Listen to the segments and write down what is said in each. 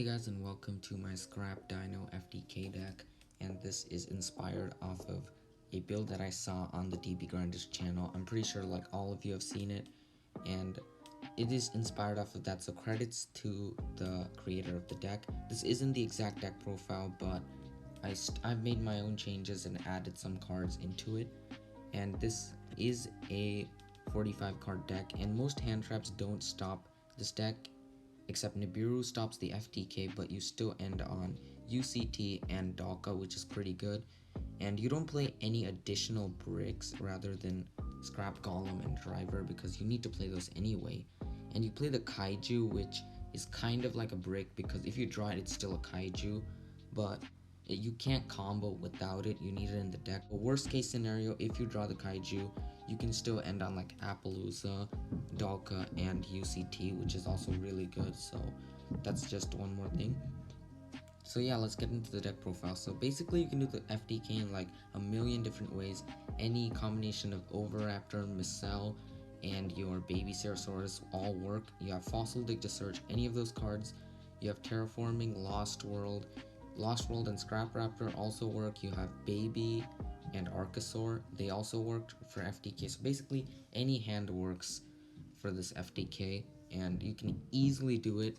Hey guys, and welcome to my scrap Dino FTK deck, and this is inspired off of a build that I saw on the DB Grinders channel. I'm pretty sure like all of you have seen it, and it is inspired off of that, so credits to the creator of the deck. This isn't the exact deck profile, but I've made my own changes and added some cards into it, and this is a 45 card deck, and most hand traps don't stop this deck, except Nibiru stops the FTK, but you still end on UCT and Dalka, which is pretty good. And you don't play any additional bricks rather than Scrap Golem and Driver, because you need to play those anyway. And you play the Kaiju, which is kind of like a brick, because if you draw it, it's still a Kaiju, but you can't combo without it. You need it in the deck. But worst case scenario, if you draw the Kaiju, you can still end on like Appaloosa, Dalka, and UCT, which is also really good. So that's just one more thing. So yeah, let's get into the deck profile. So basically you can do the FTK in like a million different ways. Any combination of Oviraptor, Missile, and your Baby Ceratosaurus all work. You have Fossil Dig to search any of those cards. You have Terraforming, Lost World and Scrap Raptor also work. You have Baby and Archosaur, they also worked for FTK. So basically any hand works for this FTK, and you can easily do it.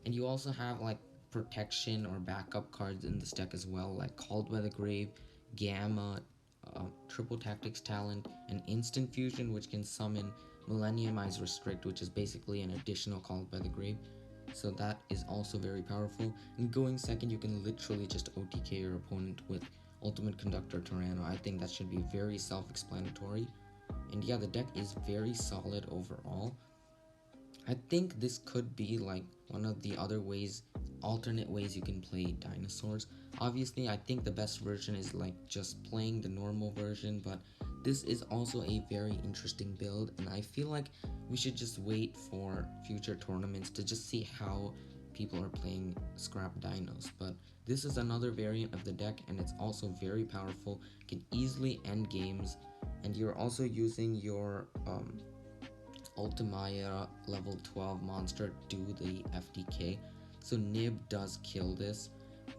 And you also have like protection or backup cards in this deck as well, like Called by the Grave, Gamma, Triple Tactics Talent, and Instant Fusion, which can summon Millenniumize Restrict, which is basically an additional Called by the Grave. So that is also very powerful. And going second, you can literally just OTK your opponent with Ultimate Conductor Tyranno. I think that should be very self-explanatory. And yeah, the deck is very solid overall. I think this could be like one of the other ways, alternate ways you can play dinosaurs. Obviously, I think the best version is like just playing the normal version, but this is also a very interesting build, and I feel like we should just wait for future tournaments to just see how people are playing scrap dinos. But this is another variant of the deck, and it's also very powerful, can easily end games, and you're also using your ultimaya level 12 monster do the FTK. So Nib does kill this,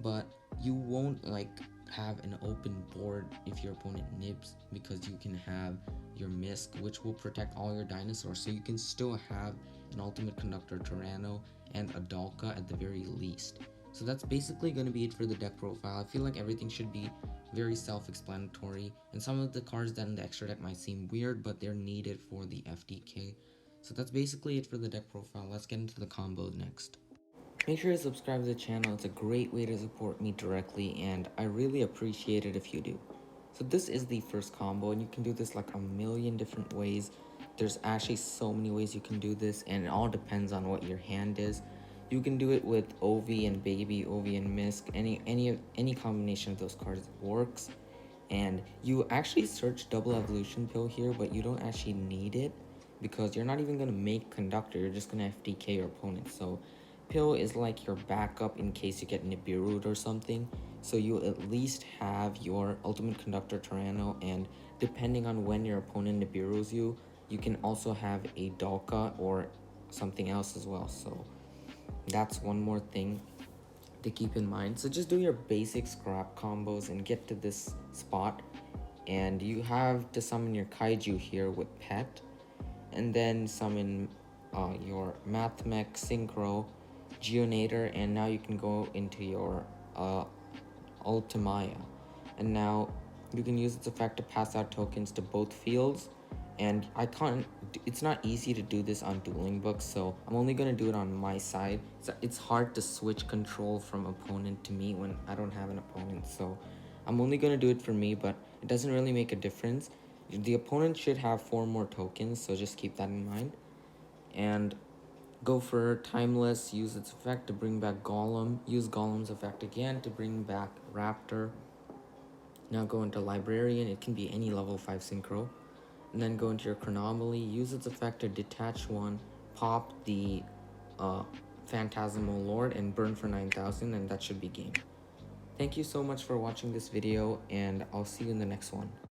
but you won't like have an open board if your opponent nibs, because you can have your Misk, which will protect all your dinosaurs, so you can still have an Ultimate Conductor Tyranno and a Dalka at the very least. So that's basically going to be it for the deck profile. I feel like everything should be very self-explanatory, and some of the cards that in the extra deck might seem weird, but they're needed for the FTK. So that's basically it for the deck profile. Let's get into the combos next. Make sure to subscribe to the channel. It's a great way to support me directly, and I really appreciate it if you do. So this is the first combo, and you can do this like a million different ways. There's actually so many ways you can do this, and it all depends on what your hand is. You can do it with Ovi and Baby, Ovi and Misk. Any combination of those cards works. And you actually search Double Evolution Pill here, but you don't actually need it, because you're not even going to make Conductor. You're just going to FTK your opponent. So Pill is like your backup in case you get Nibiru'd or something. So you at least have your Ultimate Conductor Tyranno, and depending on when your opponent Nibiru's you, you can also have a Dalka or something else as well. So that's one more thing to keep in mind. So just do your basic scrap combos and get to this spot, and you have to summon your Kaiju here with Pet, and then summon your Mathmech Synchro, Geonator, and now you can go into your Ultimaya. And now you can use its effect to pass out tokens to both fields, and it's not easy to do this on dueling books, so I'm only going to do it on my side. It's hard to switch control from opponent to me when I don't have an opponent, so I'm only going to do it for me, but it doesn't really make a difference. The opponent should have 4 more tokens, so just keep that in mind. And go for Timeless, use its effect to bring back Golem, use Golem's effect again to bring back Raptor. Now go into Librarian, it can be any level 5 synchro. And then go into your Chronomaly, use its effect to detach one, pop the Phantasmal Lord, and burn for 9,000, and that should be game. Thank you so much for watching this video, and I'll see you in the next one.